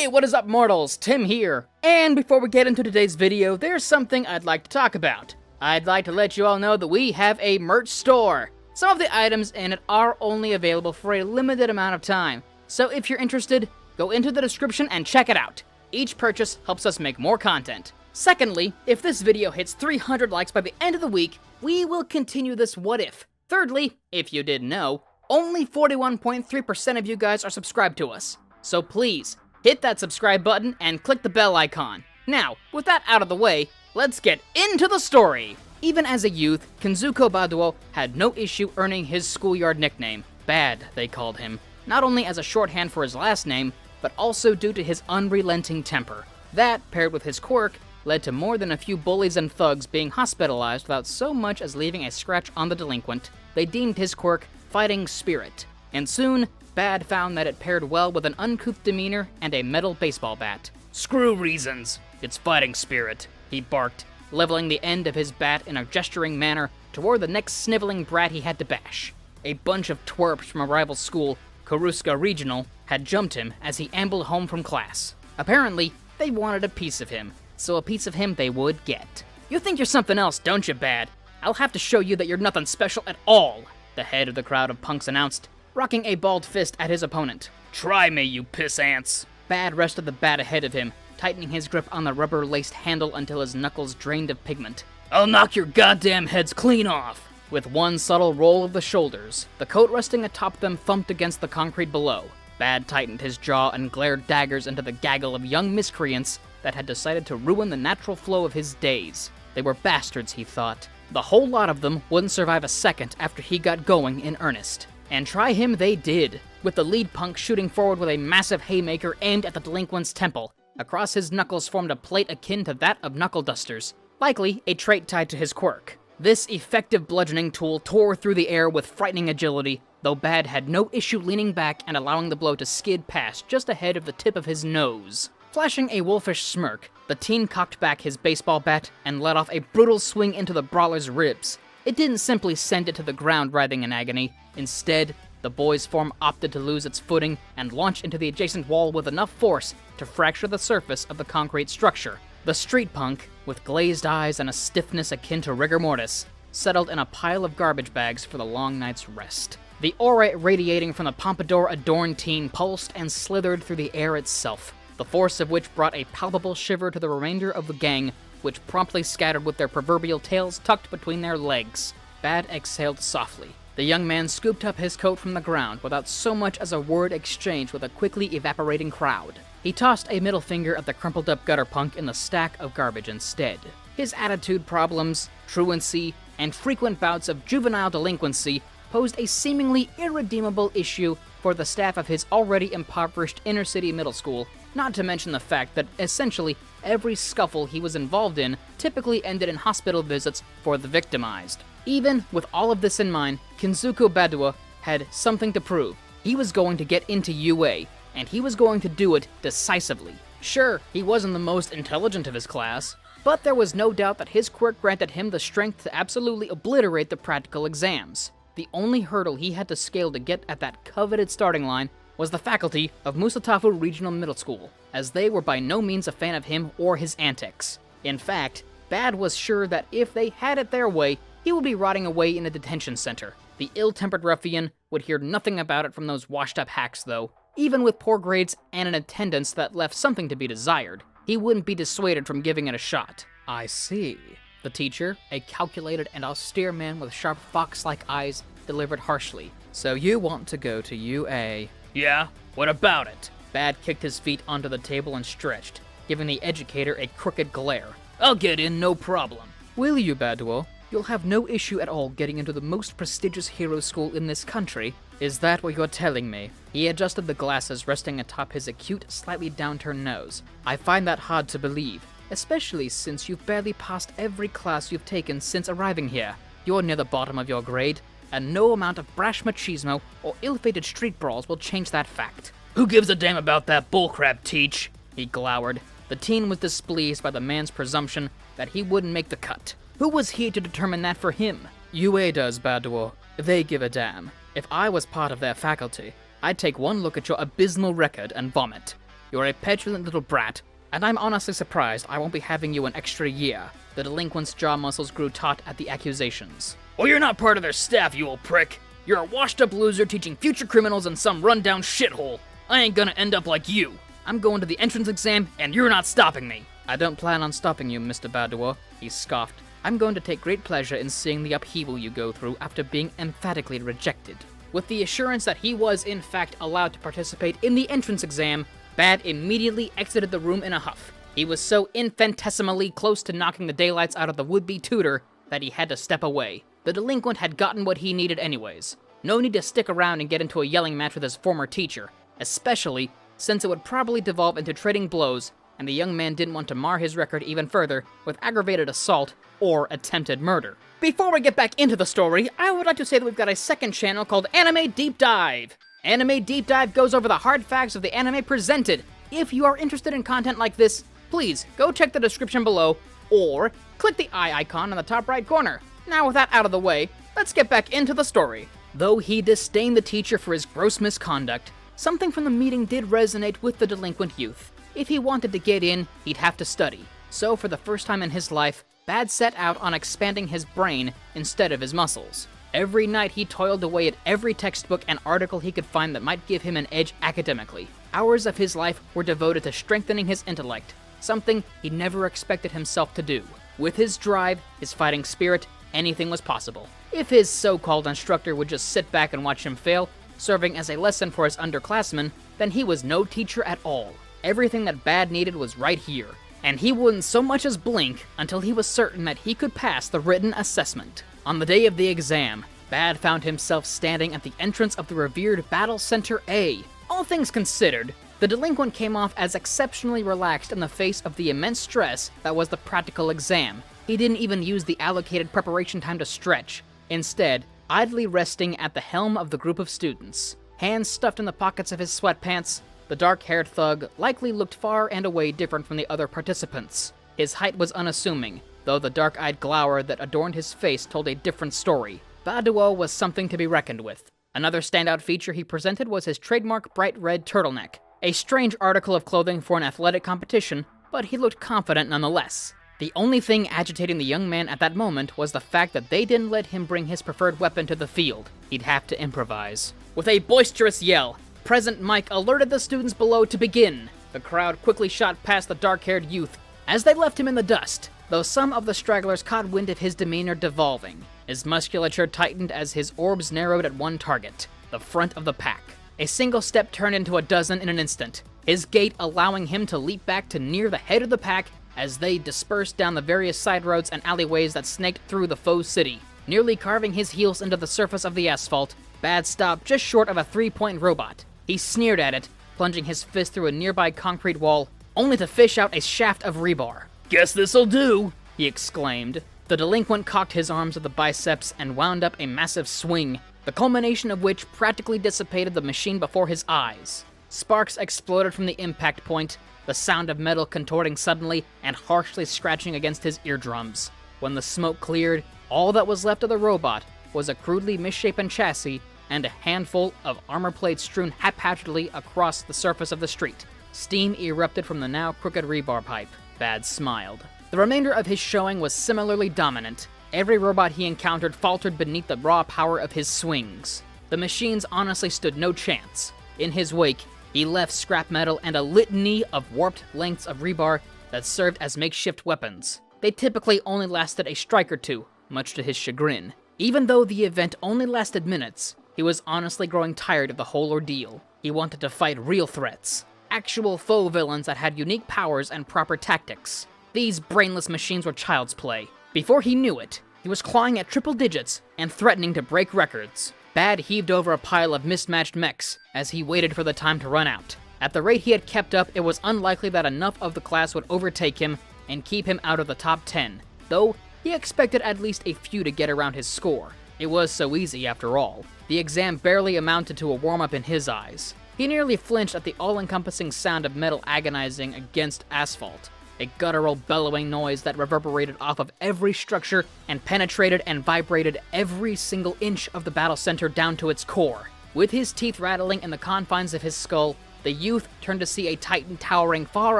Hey, what is up, mortals? Tim here. And before we get into today's video, there's something I'd like to talk about. I'd like to let you all know that we have a merch store. Some of the items in it are only available for a limited amount of time. So if you're interested, go into the description and check it out. Each purchase helps us make more content. Secondly, if this video hits 300 likes by the end of the week, we will continue this what if. Thirdly, if you didn't know, only 41.3% of you guys are subscribed to us. So please, hit that subscribe button and click the bell icon. Now, with that out of the way, let's get into the story! Even as a youth, Kenzuko Baduo had no issue earning his schoolyard nickname. Bad, they called him. Not only as a shorthand for his last name, but also due to his unrelenting temper. That, paired with his quirk, led to more than a few bullies and thugs being hospitalized without so much as leaving a scratch on the delinquent. They deemed his quirk fighting spirit. And soon, Bad found that it paired well with an uncouth demeanor and a metal baseball bat. Screw reasons. It's fighting spirit, he barked, leveling the end of his bat in a gesturing manner toward the next sniveling brat he had to bash. A bunch of twerps from a rival school, Kuruska Regional, had jumped him as he ambled home from class. Apparently, they wanted a piece of him, so a piece of him they would get. You think you're something else, don't you, Bad? I'll have to show you that you're nothing special at all, the head of the crowd of punks announced, rocking a balled fist at his opponent. Try me, you piss ants. Bad rested the bat ahead of him, tightening his grip on the rubber-laced handle until his knuckles drained of pigment. I'll knock your goddamn heads clean off! With one subtle roll of the shoulders, the coat resting atop them thumped against the concrete below. Bad tightened his jaw and glared daggers into the gaggle of young miscreants that had decided to ruin the natural flow of his days. They were bastards, he thought. The whole lot of them wouldn't survive a second after he got going in earnest. And try him they did, with the lead punk shooting forward with a massive haymaker aimed at the delinquent's temple. Across his knuckles formed a plate akin to that of knuckle dusters, likely a trait tied to his quirk. This effective bludgeoning tool tore through the air with frightening agility, though Bad had no issue leaning back and allowing the blow to skid past just ahead of the tip of his nose. Flashing a wolfish smirk, the teen cocked back his baseball bat and let off a brutal swing into the brawler's ribs. It didn't simply send it to the ground writhing in agony. Instead, the boy's form opted to lose its footing and launch into the adjacent wall with enough force to fracture the surface of the concrete structure. The street punk, with glazed eyes and a stiffness akin to rigor mortis, settled in a pile of garbage bags for the long night's rest. The aura radiating from the pompadour-adorned teen pulsed and slithered through the air itself, the force of which brought a palpable shiver to the remainder of the gang, which promptly scattered with their proverbial tails tucked between their legs. Bad exhaled softly. The young man scooped up his coat from the ground without so much as a word exchanged with a quickly evaporating crowd. He tossed a middle finger at the crumpled-up gutter punk in the stack of garbage instead. His attitude problems, truancy, and frequent bouts of juvenile delinquency posed a seemingly irredeemable issue for the staff of his already impoverished inner-city middle school, not to mention the fact that essentially every scuffle he was involved in typically ended in hospital visits for the victimized. Even with all of this in mind, Kenzuko Baduo had something to prove. He was going to get into UA, and he was going to do it decisively. Sure, he wasn't the most intelligent of his class, but there was no doubt that his quirk granted him the strength to absolutely obliterate the practical exams. The only hurdle he had to scale to get at that coveted starting line was the faculty of Musatafu Regional Middle School, as they were by no means a fan of him or his antics. In fact, Bad was sure that if they had it their way, he would be rotting away in a detention center. The ill-tempered ruffian would hear nothing about it from those washed-up hacks, though. Even with poor grades and an attendance that left something to be desired, he wouldn't be dissuaded from giving it a shot. I see. The teacher, a calculated and austere man with sharp fox-like eyes, delivered harshly. So you want to go to UA? Yeah, what about it? Bad kicked his feet onto the table and stretched, giving the educator a crooked glare. I'll get in, no problem. Will you, Baduo? You'll have no issue at all getting into the most prestigious hero school in this country. Is that what you're telling me? He adjusted the glasses resting atop his acute, slightly downturned nose. I find that hard to believe, especially since you've barely passed every class you've taken since arriving here. You're near the bottom of your grade, and no amount of brash machismo or ill-fated street brawls will change that fact. Who gives a damn about that bullcrap, Teach? He glowered. The teen was displeased by the man's presumption that he wouldn't make the cut. Who was he to determine that for him? UA does, Baduo. They give a damn. If I was part of their faculty, I'd take one look at your abysmal record and vomit. You're a petulant little brat, and I'm honestly surprised I won't be having you an extra year. The delinquent's jaw muscles grew taut at the accusations. Well, you're not part of their staff, you old prick. You're a washed-up loser teaching future criminals in some rundown shithole. I ain't gonna end up like you. I'm going to the entrance exam, and you're not stopping me. I don't plan on stopping you, Mr. Badua, he scoffed. I'm going to take great pleasure in seeing the upheaval you go through after being emphatically rejected. With the assurance that he was, in fact, allowed to participate in the entrance exam, Bad immediately exited the room in a huff. He was so infinitesimally close to knocking the daylights out of the would-be tutor that he had to step away. The delinquent had gotten what he needed anyways. No need to stick around and get into a yelling match with his former teacher, especially since it would probably devolve into trading blows, and the young man didn't want to mar his record even further with aggravated assault or attempted murder. Before we get back into the story, I would like to say that we've got a second channel called Anime Deep Dive. Anime Deep Dive goes over the hard facts of the anime presented. If you are interested in content like this, please go check the description below, or click the eye icon in the top right corner. Now with that out of the way, let's get back into the story. Though he disdained the teacher for his gross misconduct, something from the meeting did resonate with the delinquent youth. If he wanted to get in, he'd have to study. So for the first time in his life, Bad set out on expanding his brain instead of his muscles. Every night he toiled away at every textbook and article he could find that might give him an edge academically. Hours of his life were devoted to strengthening his intellect, something he never expected himself to do. With his drive, his fighting spirit, anything was possible. If his so-called instructor would just sit back and watch him fail, serving as a lesson for his underclassmen, then he was no teacher at all. Everything that Bad needed was right here, and he wouldn't so much as blink until he was certain that he could pass the written assessment. On the day of the exam, Bad found himself standing at the entrance of the revered Battle Center A. All things considered, the delinquent came off as exceptionally relaxed in the face of the immense stress that was the practical exam. He didn't even use the allocated preparation time to stretch, instead, idly resting at the helm of the group of students. Hands stuffed in the pockets of his sweatpants, the dark-haired thug likely looked far and away different from the other participants. His height was unassuming, though the dark-eyed glower that adorned his face told a different story. Baduo was something to be reckoned with. Another standout feature he presented was his trademark bright red turtleneck. A strange article of clothing for an athletic competition, but he looked confident nonetheless. The only thing agitating the young man at that moment was the fact that they didn't let him bring his preferred weapon to the field. He'd have to improvise. With a boisterous yell, Present Mike alerted the students below to begin. The crowd quickly shot past the dark-haired youth as they left him in the dust, though some of the stragglers caught wind of his demeanor devolving. His musculature tightened as his orbs narrowed at one target, the front of the pack. A single step turned into a dozen in an instant, his gait allowing him to leap back to near the head of the pack as they dispersed down the various side roads and alleyways that snaked through the foe city. Nearly carving his heels into the surface of the asphalt, Bad stopped just short of a three-point robot. He sneered at it, plunging his fist through a nearby concrete wall, only to fish out a shaft of rebar. "Guess this'll do," he exclaimed. The delinquent cocked his arms at the biceps and wound up a massive swing, the culmination of which practically dissipated the machine before his eyes. Sparks exploded from the impact point, the sound of metal contorting suddenly and harshly scratching against his eardrums. When the smoke cleared, all that was left of the robot was a crudely misshapen chassis and a handful of armor plates strewn haphazardly across the surface of the street. Steam erupted from the now crooked rebar pipe. Bad smiled. The remainder of his showing was similarly dominant. Every robot he encountered faltered beneath the raw power of his swings. The machines honestly stood no chance. In his wake, he left scrap metal and a litany of warped lengths of rebar that served as makeshift weapons. They typically only lasted a strike or two, much to his chagrin. Even though the event only lasted minutes, he was honestly growing tired of the whole ordeal. He wanted to fight real threats, actual foe villains that had unique powers and proper tactics. These brainless machines were child's play. Before he knew it, he was clawing at triple digits and threatening to break records. Bad heaved over a pile of mismatched mechs as he waited for the time to run out. At the rate he had kept up, it was unlikely that enough of the class would overtake him and keep him out of the top 10, though he expected at least a few to get around his score. It was so easy after all. The exam barely amounted to a warm-up in his eyes. He nearly flinched at the all-encompassing sound of metal agonizing against asphalt, a guttural bellowing noise that reverberated off of every structure and penetrated and vibrated every single inch of the battle center down to its core. With his teeth rattling in the confines of his skull, the youth turned to see a titan towering far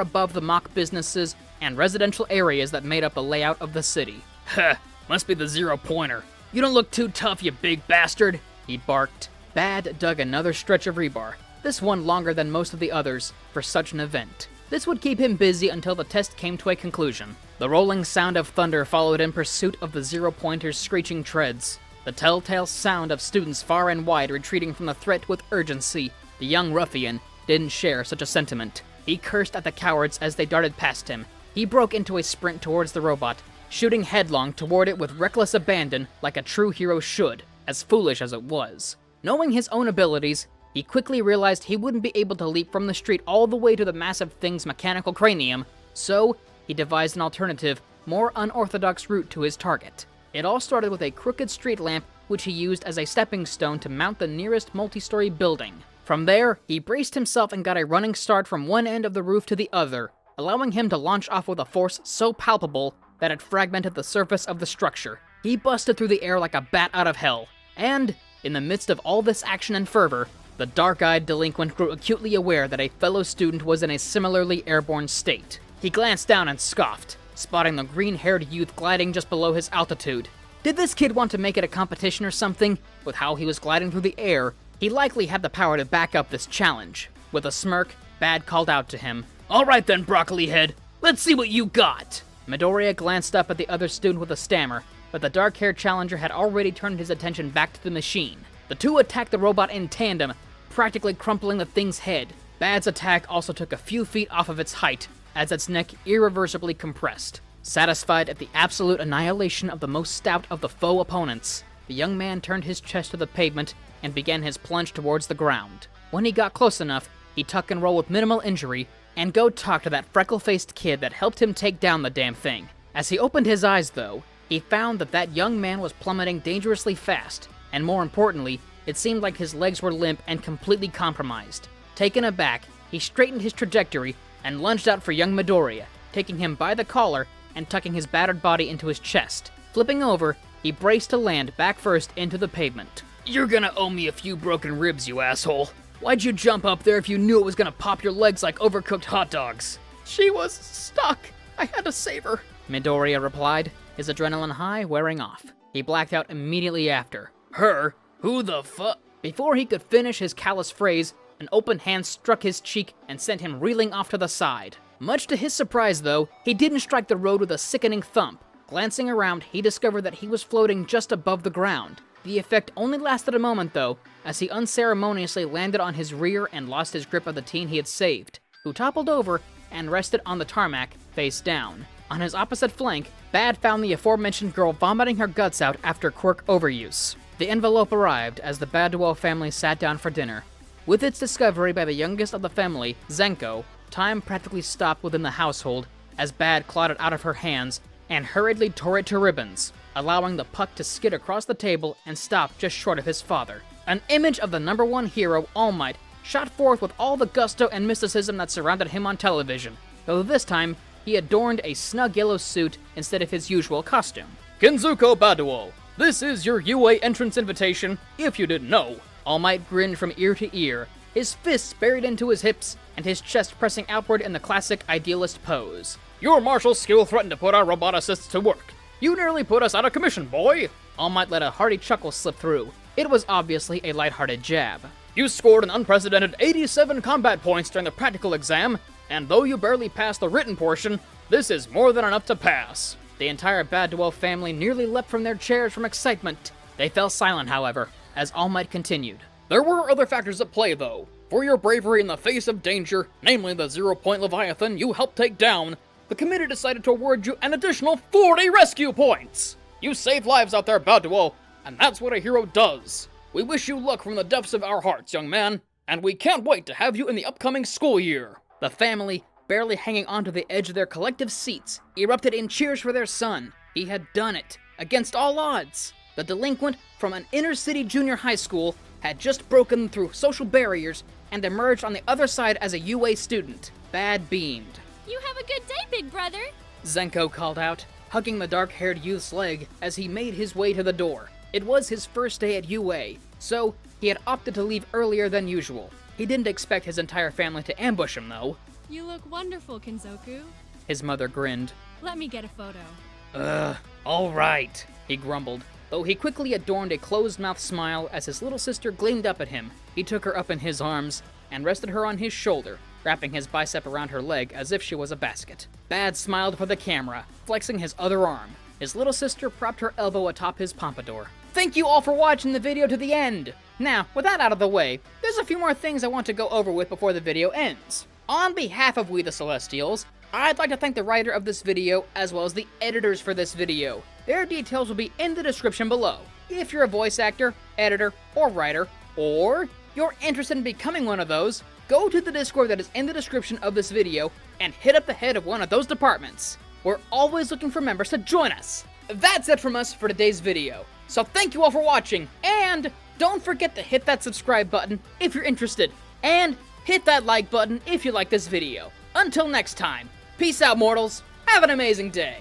above the mock businesses and residential areas that made up the layout of the city. Huh, must be the 0-pointer. You don't look too tough, you big bastard, he barked. Bad dug another stretch of rebar, this one longer than most of the others, for such an event. This would keep him busy until the test came to a conclusion. The rolling sound of thunder followed in pursuit of the 0-pointer's screeching treads. The telltale sound of students far and wide retreating from the threat with urgency. The young ruffian didn't share such a sentiment. He cursed at the cowards as they darted past him. He broke into a sprint towards the robot, shooting headlong toward it with reckless abandon like a true hero should, as foolish as it was. Knowing his own abilities, he quickly realized he wouldn't be able to leap from the street all the way to the massive thing's mechanical cranium, so he devised an alternative, more unorthodox route to his target. It all started with a crooked street lamp which he used as a stepping stone to mount the nearest multi-story building. From there, he braced himself and got a running start from one end of the roof to the other, allowing him to launch off with a force so palpable that it fragmented the surface of the structure. He busted through the air like a bat out of hell, and, in the midst of all this action and fervor, the dark-eyed delinquent grew acutely aware that a fellow student was in a similarly airborne state. He glanced down and scoffed, spotting the green-haired youth gliding just below his altitude. Did this kid want to make it a competition or something? With how he was gliding through the air, he likely had the power to back up this challenge. With a smirk, Bad called out to him, "All right then, Broccoli Head, let's see what you got!" Midoriya glanced up at the other student with a stammer, but the dark-haired challenger had already turned his attention back to the machine. The two attacked the robot in tandem, practically crumpling the thing's head. Bad's attack also took a few feet off of its height, as its neck irreversibly compressed. Satisfied at the absolute annihilation of the most stout of the foe opponents, the young man turned his chest to the pavement and began his plunge towards the ground. When he got close enough, he tuck and roll with minimal injury, and go talk to that freckle-faced kid that helped him take down the damn thing. As he opened his eyes, though, he found that that young man was plummeting dangerously fast, and more importantly, it seemed like his legs were limp and completely compromised. Taken aback, he straightened his trajectory and lunged out for young Midoriya, taking him by the collar and tucking his battered body into his chest. Flipping over, he braced to land back first into the pavement. "You're gonna owe me a few broken ribs, you asshole. Why'd you jump up there if you knew it was gonna pop your legs like overcooked hot dogs?" "She was stuck. I had to save her," Midoriya replied, his adrenaline high wearing off. He blacked out immediately after. "Her? Who the fu—" Before he could finish his callous phrase, an open hand struck his cheek and sent him reeling off to the side. Much to his surprise, though, he didn't strike the road with a sickening thump. Glancing around, he discovered that he was floating just above the ground. The effect only lasted a moment, though, as he unceremoniously landed on his rear and lost his grip of the teen he had saved, who toppled over and rested on the tarmac, face down. On his opposite flank, Bad found the aforementioned girl vomiting her guts out after quirk overuse. The envelope arrived as the Baduo family sat down for dinner. With its discovery by the youngest of the family, Zenko, time practically stopped within the household as Bad clawed it out of her hands and hurriedly tore it to ribbons, allowing the puck to skid across the table and stop just short of his father. An image of the #1 hero, All Might, shot forth with all the gusto and mysticism that surrounded him on television, though this time he adorned a snug yellow suit instead of his usual costume. "Kenzuko Baduo, this is your UA entrance invitation, if you didn't know." All Might grinned from ear to ear, his fists buried into his hips and his chest pressing outward in the classic idealist pose. "Your martial skill threatened to put our roboticists to work. You nearly put us out of commission, boy." All Might let a hearty chuckle slip through. It was obviously a lighthearted jab. "You scored an unprecedented 87 combat points during the practical exam, and though you barely passed the written portion, this is more than enough to pass." The entire Baduo family nearly leapt from their chairs from excitement. They fell silent, however, as All Might continued. "There were other factors at play, though. For your bravery in the face of danger, namely the 0-point Leviathan you helped take down, the committee decided to award you an additional 40 rescue points! You saved lives out there, Baduo, and that's what a hero does. We wish you luck from the depths of our hearts, young man, and we can't wait to have you in the upcoming school year." The family, barely hanging onto the edge of their collective seats, erupted in cheers for their son. He had done it, against all odds. The delinquent from an inner-city junior high school had just broken through social barriers and emerged on the other side as a UA student. Bad beamed. "You have a good day, big brother," Zenko called out, hugging the dark-haired youth's leg as he made his way to the door. It was his first day at UA, so he had opted to leave earlier than usual. He didn't expect his entire family to ambush him, though. You look wonderful, Kenzoku. His mother grinned. Let me get a photo. Alright, he grumbled, though he quickly adorned a closed-mouthed smile as his little sister gleamed up at him. He took her up in his arms and rested her on his shoulder, wrapping his bicep around her leg as if she was a basket. Bad smiled for the camera, flexing his other arm. His little sister propped her elbow atop his pompadour. Thank you all for watching the video to the end! Now, with that out of the way, there's a few more things I want to go over with before the video ends. On behalf of We the Celestials, I'd like to thank the writer of this video as well as the editors for this video. Their details will be in the description below. If you're a voice actor, editor, or writer, or you're interested in becoming one of those, go to the Discord that is in the description of this video and hit up the head of one of those departments. We're always looking for members to join us. That's it from us for today's video. So thank you all for watching, and don't forget to hit that subscribe button if you're interested, and hit that like button if you like this video. Until next time, peace out, mortals. Have an amazing day.